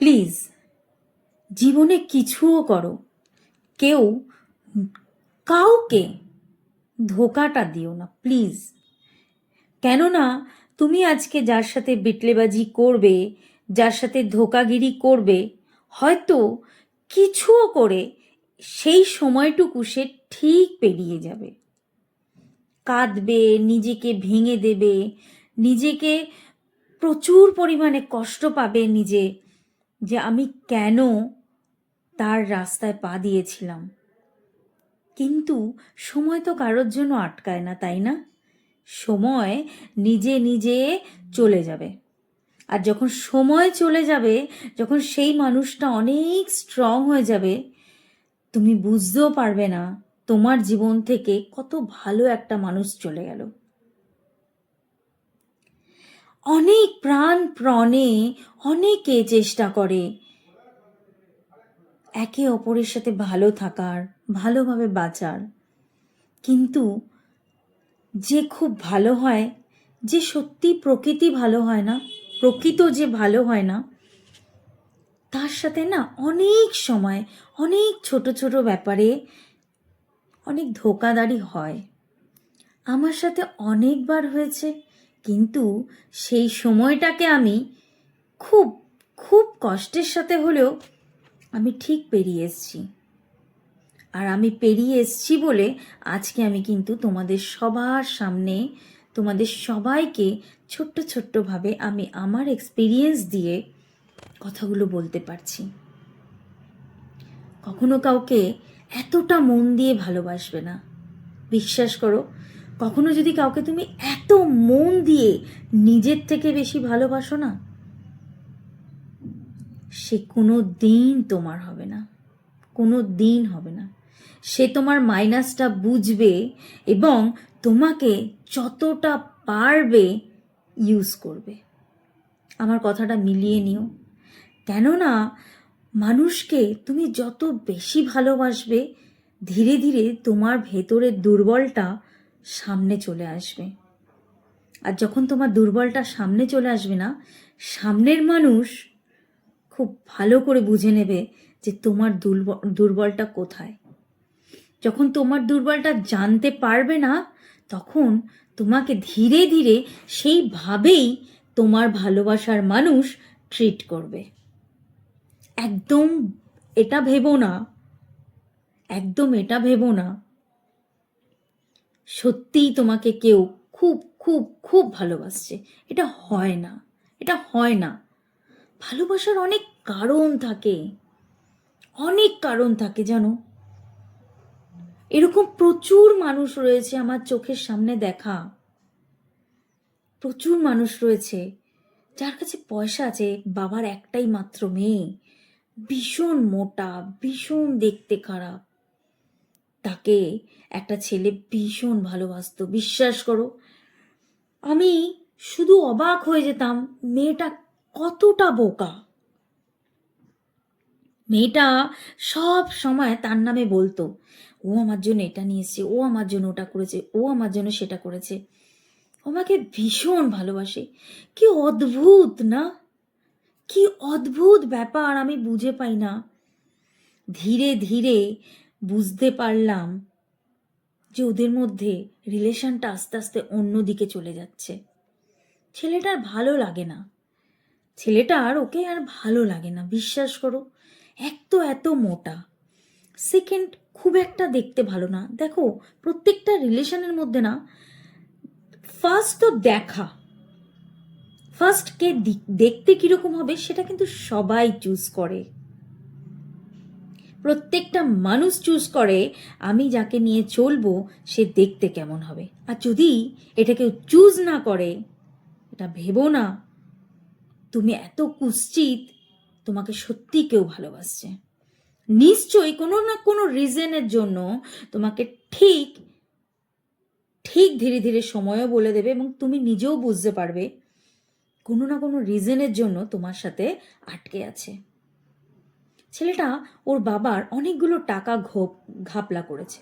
Please জীবনে কিছুও করো, কেউ কাউকে ধোকাটা দিও না প্লিজ। কেননা তুমি আজকে যার সাথে বিটলেবাজি করবে, যার সাথে ধোকাগিরি করবে, হয়তো কিছুও করে সেই সময়টুকু সে ঠিক পেরিয়ে যাবে, কাঁদবে, নিজেকে ভেঙে দেবে, নিজেকে প্রচুর পরিমাণে কষ্ট পাবে নিজে, যে আমি কেন তার রাস্তায় পা দিয়েছিলাম। কিন্তু সময় তো কারোর জন্য আটকায় না, তাই না? সময় নিজে নিজে চলে যাবে। আর যখন সময় চলে যাবে, যখন সেই মানুষটা অনেক স্ট্রং হয়ে যাবে, তুমি বুঝতেও পারবে না তোমার জীবন থেকে কত ভালো একটা মানুষ চলে গেল। অনেক প্রাণে অনেকে চেষ্টা করে একে অপরের সাথে ভালো থাকার, ভালোভাবে বাঁচার, কিন্তু যে খুব ভালো হয়, যে সত্যি প্রকৃতি ভালো হয় না, প্রকৃত যে ভালো হয় না, তার সাথে না অনেক সময় অনেক ছোট ছোট ব্যাপারে অনেক ধোঁকাদারি হয়। আমার সাথে অনেকবার হয়েছে, কিন্তু সেই সময়টাকে আমি খুব খুব কষ্টের সাথে হলেও আমি ঠিক পেরিয়ে এসেছি। আর আমি পেরিয়ে এসেছি বলে আজকে আমি কিন্তু তোমাদের সবার সামনে, তোমাদের সবাইকে ছোট্ট ছোট্টভাবে আমি আমার এক্সপিরিয়েন্স দিয়ে কথাগুলো বলতে পারছি। কখনো কাউকে এতটা মন দিয়ে ভালোবাসবে না, বিশ্বাস করো। কখনো যদি কাউকে তুমি এত মন দিয়ে নিজের থেকে বেশি ভালোবাসো না, সে কোনো দিন তোমার হবে না, কোনো দিন হবে না। সে তোমার মাইনাসটা বুঝবে এবং তোমাকে যতটা পারবে ইউজ করবে। আমার কথাটা মিলিয়ে নিও। কেননা মানুষকে তুমি যত বেশি ভালোবাসবে, ধীরে ধীরে তোমার ভেতরের দুর্বলটা সামনে চলে আসবে। আর যখন তোমার দুর্বলটা সামনে চলে আসবে না, সামনের মানুষ খুব ভালো করে বুঝে নেবে যে তোমার দুর্বলটা কোথায়। যখন তোমার দুর্বলটা জানতে পারবে না, তখন তোমাকে ধীরে ধীরে সেইভাবেই তোমার ভালোবাসার মানুষ ট্রিট করবে। একদম এটা ভেবো না, একদম এটা ভেবো না সত্যিই তোমাকে কেউ খুব খুব খুব ভালোবাসছে। এটা হয় না, এটা হয় না। ভালোবাসার অনেক কারণ থাকে, অনেক কারণ থাকে জানো। এরকম প্রচুর মানুষ রয়েছে আমার চোখের সামনে দেখা, প্রচুর মানুষ রয়েছে যার কাছে পয়সা আছে, বাবার একটাই মাত্র মেয়ে, ভীষণ মোটা, ভীষণ দেখতে খারাপ, তাকে একটা ছেলে ভীষণ ভালোবাসতো। বিশ্বাস করো, আমি শুধু অবাক হয়ে যেতাম মেয়েটা কতটা বোকা। মেয়েটা সব সময় তার নামে বলতো, ও আমার জন্য এটা নিয়ে এসছে, ও আমার জন্য ওটা করেছে, ও আমার জন্য সেটা করেছে, আমাকে ভীষণ ভালোবাসে। কি অদ্ভুত না, কি অদ্ভুত ব্যাপার, আমি বুঝে পাই না। ধীরে ধীরে বুঝতে পারলাম যে ওদের মধ্যে রিলেশনটা আস্তে আস্তে অন্যদিকে চলে যাচ্ছে। ছেলেটার ভালো লাগে না, ছেলেটার ওকে আর ভালো লাগে না। বিশ্বাস করো, এক তো এত মোটা, সেকেন্ড খুব একটা দেখতে ভালো না। দেখো, প্রত্যেকটা রিলেশনের মধ্যে না ফার্স্ট তো দেখা, ফার্স্ট কে দেখতে কিরকম হবে সেটা কিন্তু সবাই চুজ করে, প্রত্যেকটা মানুষ চুজ করে আমি যাকে নিয়ে চলবো সে দেখতে কেমন হবে। আর যদি এটা কেউ চুজ না করে, এটা ভেবো না তুমি এত কুৎসিত, তোমাকে সত্যি কেউ ভালোবাসছে। নিশ্চয়ই কোনো না কোনো রিজনের জন্য তোমাকে ঠিক ঠিক ধীরে ধীরে সময়ও বলে দেবে এবং তুমি নিজেও বুঝতে পারবে কোনো না কোনো রিজনের জন্য তোমার সাথে আটকে আছে। ছেলেটা ওর বাবার অনেকগুলো টাকা ঘাপলা করেছে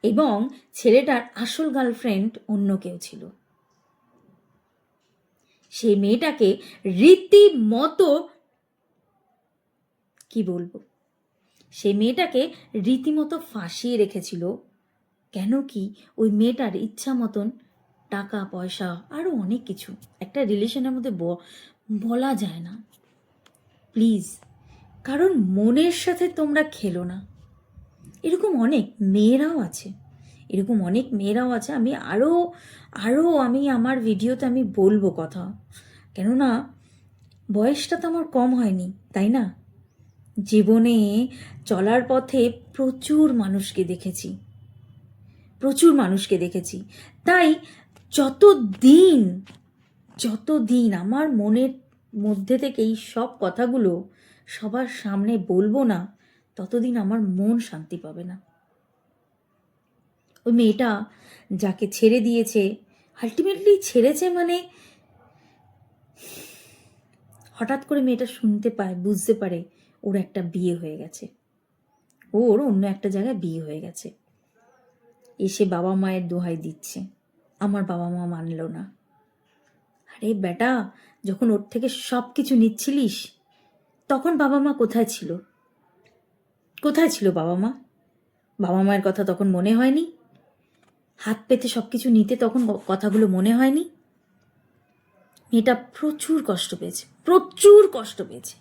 এবং ছেলেটার আসল গার্লফ্রেন্ড অন্য কেউ ছিল। সেই মেয়েটাকে রীতিমতো কি বলবো, সে মেয়েটাকে রীতিমতো ফাঁসিয়ে রেখেছিল। কেন কি ওই মেয়েটার ইচ্ছা মতন টাকা পয়সা আরও অনেক কিছু একটা রিলেশনের মধ্যে বলা যায় না। প্লিজ, কারণ মনের সাথে তোমরা খেলো না। এরকম অনেক মেয়েরাও আছে, এরকম অনেক মেয়েরাও আছে। আমি আরও আমি আমার ভিডিওতে আমি বলবো কথা, কেননা বয়সটা তো আমার কম হয়নি, তাই না? জীবনে চলার পথে প্রচুর মানুষকে দেখেছি, প্রচুর মানুষকে দেখেছি। তাই যতদিন আমার মনের মধ্যে থেকে এই সব কথাগুলো সবার সামনে বলবো না, ততদিন আমার মন শান্তি পাবে না। ওই মেয়েটা যাকে ছেড়ে দিয়েছে, আলটিমেটলি ছেড়েছে মানে হঠাৎ করে মেয়েটা শুনতে পায়, বুঝতে পারে ওর একটা বিয়ে হয়ে গেছে, ওর অন্য একটা জায়গায় বিয়ে হয়ে গেছে। এসে বাবা মায়ের দোহাই দিচ্ছে, আমার বাবা মা মানলো না। আরে বেটা, যখন ওর থেকে সব কিছু নিচ্ছিলিস তখন বাবা মা কোথায় ছিল? কোথায় ছিল বাবা মা? বাবা মায়ের কথা তখন মনে হয়নি? হাত পেতে সব কিছু নিতে তখন কথাগুলো মনে হয়নি? মেয়েটা প্রচুর কষ্ট পেয়েছে, প্রচুর কষ্ট পেয়েছে,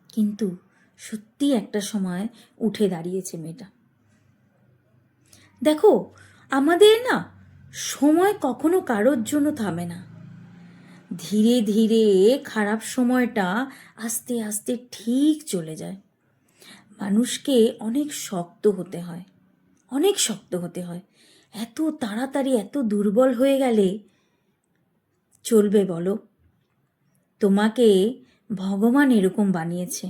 কিন্তু সত্যি একটা সময় উঠে দাঁড়িয়েছে মেয়েটা। দেখো, আমাদের না সময় কখনো কারোর জন্য থামে না। ধীরে ধীরে খারাপ সময়টা আস্তে আস্তে ঠিক চলে যায়। মানুষকে অনেক শক্ত হতে হয়, অনেক শক্ত হতে হয়। এত তাড়াতাড়ি এত দুর্বল হয়ে গেলে চলবে বলো? তোমাকে ভগবান এরকম বানিয়েছে,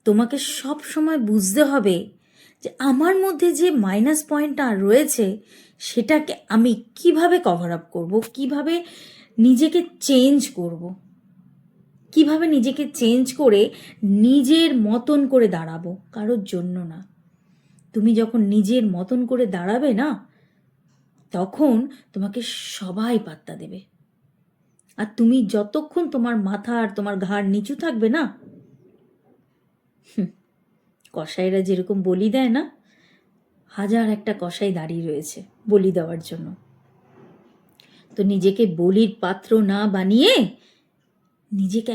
তোমাকে সব সময় বুঝতে হবে যে আমার মধ্যে যে মাইনাস পয়েন্টটা রয়েছে সেটাকে আমি কিভাবে কভার আপ করবো, কিভাবে নিজেকে চেঞ্জ করব, কিভাবে নিজেকে চেঞ্জ করে নিজের মতন করে দাঁড়াবো, কারোর জন্য না। তুমি যখন নিজের মতন করে দাঁড়াবে না, তখন তোমাকে সবাই পাত্তা দেবে। আর তুমি যতক্ষণ তোমার মাথা আর তোমার ঘাড় নিচু থাকবে না, কসাইরা যেরকম বলি দেয় না, হাজার একটা কসাই দাঁড়িয়ে রয়েছে বলি দেওয়ার জন্য। তো নিজেকে বলির পাত্র না বানিয়ে নিজেকে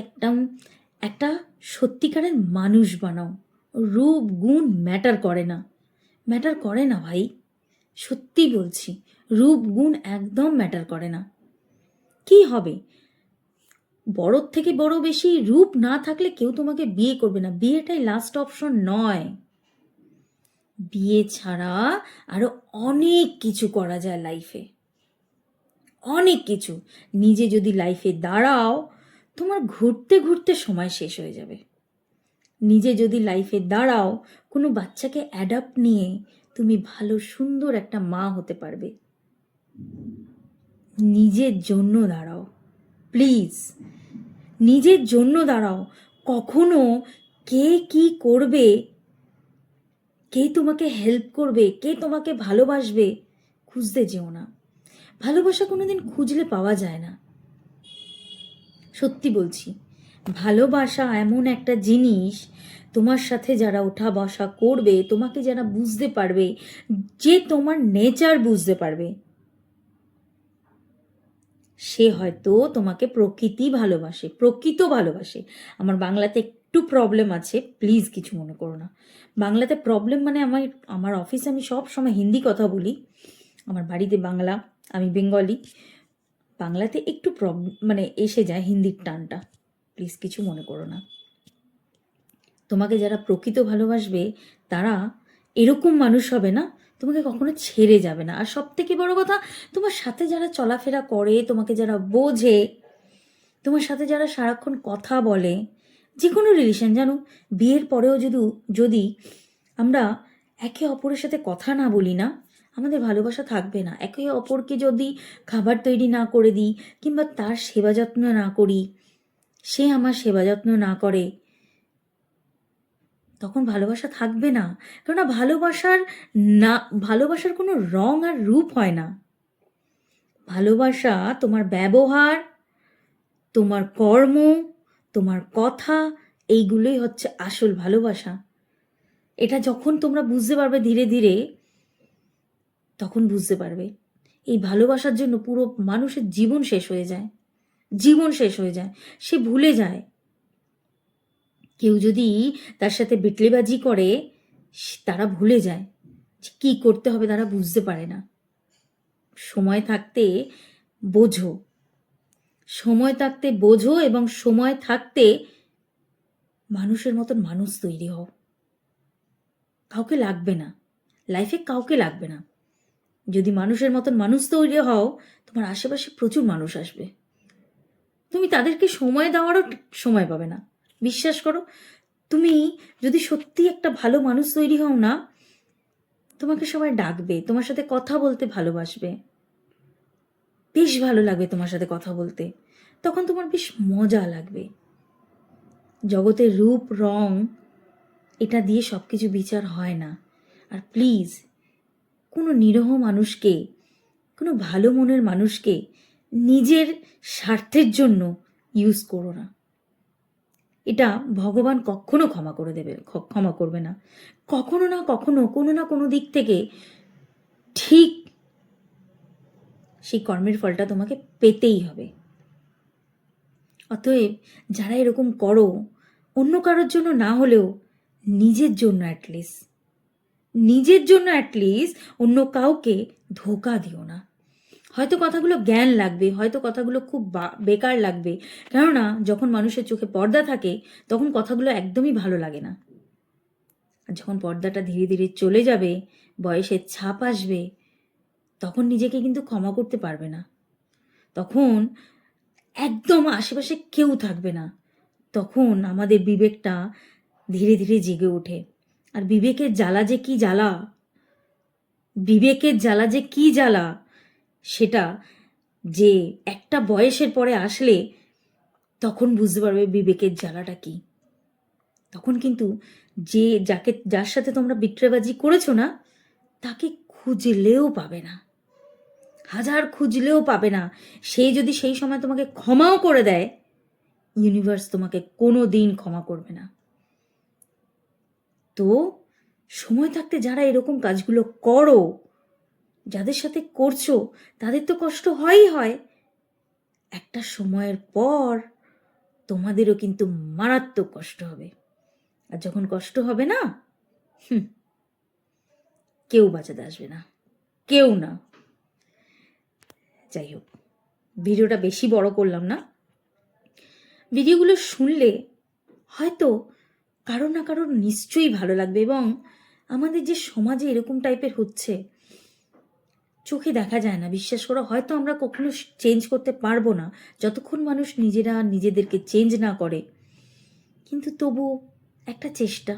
একটা সত্যিকারের মানুষ বানাও। রূপ গুণ ম্যাটার করে না, ম্যাটার করে না ভাই, সত্যি বলছি, রূপ গুণ একদম ম্যাটার করে না। কি হবে? বড়োর থেকে বড় বেশি রূপ না থাকলে কেউ তোমাকে বিয়ে করবে না। বিয়েটাই লাস্ট অপশন নয়। বিয়ে ছাড়া আরো অনেক কিছু করা যায় লাইফে, অনেক কিছু। নিজে যদি লাইফে দাঁড়াও, তোমার ঘুরতে ঘুরতে সময় শেষ হয়ে যাবে। নিজে যদি লাইফে দাঁড়াও, কোনো বাচ্চাকে অ্যাডাপ্ট নিয়ে তুমি ভালো সুন্দর একটা মা হতে পারবে। নিজের জন্য দাঁড়াও প্লিজ, নিজের জন্য দাঁড়াও। কখনো কে কি করবে, কে তোমাকে হেল্প করবে, কে তোমাকে ভালোবাসবে খুঁজতে যেও না। ভালোবাসা কোনোদিন খুঁজলে পাওয়া যায় না, সত্যি বলছি। ভালোবাসা এমন একটা জিনিস, তোমার সাথে যারা ওঠা বসা করবে, তোমাকে যারা বুঝতে পারবে, যে তোমার নেচার বুঝতে পারবে, সে হয়তো তোমাকে প্রকৃত ভালোবাসে। আমার বাংলাতে একটু প্রবলেম আছে, প্লিজ কিছু মনে করো না। বাংলাতে প্রবলেম মানে আমার অফিসে আমি সব সময় হিন্দি কথা বলি, আমার বাড়িতে বাংলা, আমি বেঙ্গলি, বাংলাতে একটু মানে এসে যায় হিন্দির টানটা, প্লিজ কিছু মনে করো না। তোমাকে যারা প্রকৃত ভালোবাসবে তারা এরকম মানুষ হবে না, তোমাকে কখনো ছেড়ে যাবে না। আর সব থেকে বড় কথা, তোমার সাথে যারা চলাফেরা করে, তোমাকে যারা বোঝে, তোমার সাথে যারা সারাক্ষণ কথা বলে, যে কোনো রিলেশন, জানো বিয়ের পরেও যদি আমরা একে অপরের সাথে কথা না বলি না, আমাদের ভালোবাসা থাকবে না। একে অপরকে যদি খাবার তৈরি না করে দিই, কিংবা তার সেবা যত্ন না করি, সে আমার সেবা যত্ন না করে, তখন ভালোবাসা থাকবে না। কেননা ভালোবাসার কোনো রং আর রূপ হয় না। ভালোবাসা তোমার ব্যবহার, তোমার কর্ম, তোমার কথা, এইগুলোই হচ্ছে আসল ভালোবাসা। এটা যখন তোমরা বুঝতে পারবে ধীরে ধীরে, তখন বুঝতে পারবে এই ভালোবাসার জন্য পুরো মানুষের জীবন শেষ হয়ে যায়, জীবন শেষ হয়ে যায়, সে ভুলে যায়। কেউ যদি তার সাথে বিটলেবাজি করে, তারা ভুলে যায় যে কী করতে হবে, তারা বুঝতে পারে না। সময় থাকতে বোঝো, সময় থাকতে বোঝো, এবং সময় থাকতে মানুষের মতন মানুষ তৈরি হও। কাউকে লাগবে না, লাইফে কাউকে লাগবে না। যদি মানুষের মতন মানুষ তৈরি হও, তোমার আশেপাশে প্রচুর মানুষ আসবে, তুমি তাদেরকে সময় দেওয়ারও সময় পাবে না। বিশ্বাস করো, তুমি যদি সত্যি একটা ভালো মানুষ তৈরি হও না, তোমাকে সবাই ডাকবে, তোমার সাথে কথা বলতে ভালোবাসবে, বেশ ভালো লাগবে তোমার সাথে কথা বলতে, তখন তোমার বেশ মজা লাগবে। জগতের রূপ রং এটা দিয়ে সব কিছু বিচার হয় না। আর প্লিজ, কোনো নিরহ মানুষকে, কোনো ভালো মনের মানুষকে নিজের স্বার্থের জন্য ইউজ করো না। এটা ভগবান কখনো ক্ষমা করবে না। কখনো না কখনো, কোনো না কোনো দিক থেকে ঠিক সেই কর্মের ফলটা তোমাকে পেতেই হবে। অতএব যারা এরকম করো, অন্য কারোর জন্য না হলেও নিজের জন্য অ্যাটলিস্ট অন্য কাউকে ধোঁকা দিও না। হয়তো কথাগুলো জ্ঞান লাগবে, হয়তো কথাগুলো খুব বেকার লাগবে, কেননা যখন মানুষের চোখে পর্দা থাকে তখন কথাগুলো একদমই ভালো লাগে না। আর যখন পর্দাটা ধীরে ধীরে চলে যাবে, বয়সের ছাপ আসবে, তখন নিজেকে কিন্তু ক্ষমা করতে পারবে না। তখন একদম আশেপাশে কেউ থাকবে না। তখন আমাদের বিবেকটা ধীরে ধীরে জেগে ওঠে। আর বিবেকের জ্বালা যে কি জ্বালা, সেটা যে একটা বয়সের পরে আসলে তখন বুঝতে পারবে বিবেকের জ্বালাটা কি। তখন কিন্তু যার সাথে তোমরা বিট্রেবাজি করেছো না, তাকে খুঁজলেও পাবে না, হাজার খুঁজলেও পাবে না। সে যদি সেই সময় তোমাকে ক্ষমাও করে দেয়, ইউনিভার্স তোমাকে কোনো দিন ক্ষমা করবে না। তো সময় থাকতে যারা এরকম কাজগুলো করো, যাদের সাথে করছো, তাদের তো কষ্ট হয়ই হয়। একটা সময়ের পর তোমাদেরও কিন্তু মারাত্মক কষ্ট হবে। আর যখন কষ্ট হবে না, কেউ বাঁচাতে আসবে না, কেউ না। যাই হোক, ভিডিওটা বেশি বড় করলাম না। ভিডিওগুলো শুনলে হয়তো কারো না কারোর নিশ্চয়ই ভালো লাগবে। এবং আমাদের যে সমাজে এরকম টাইপের হচ্ছে, চোখে দেখা যায় না, বিশ্বাস করো। হয়তো আমরা কখনো চেঞ্জ করতে পারবো না যতক্ষণ মানুষ নিজেরা নিজেদেরকে চেঞ্জ না করে, কিন্তু তবু একটা চেষ্টা,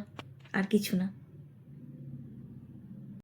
আর কিছু না।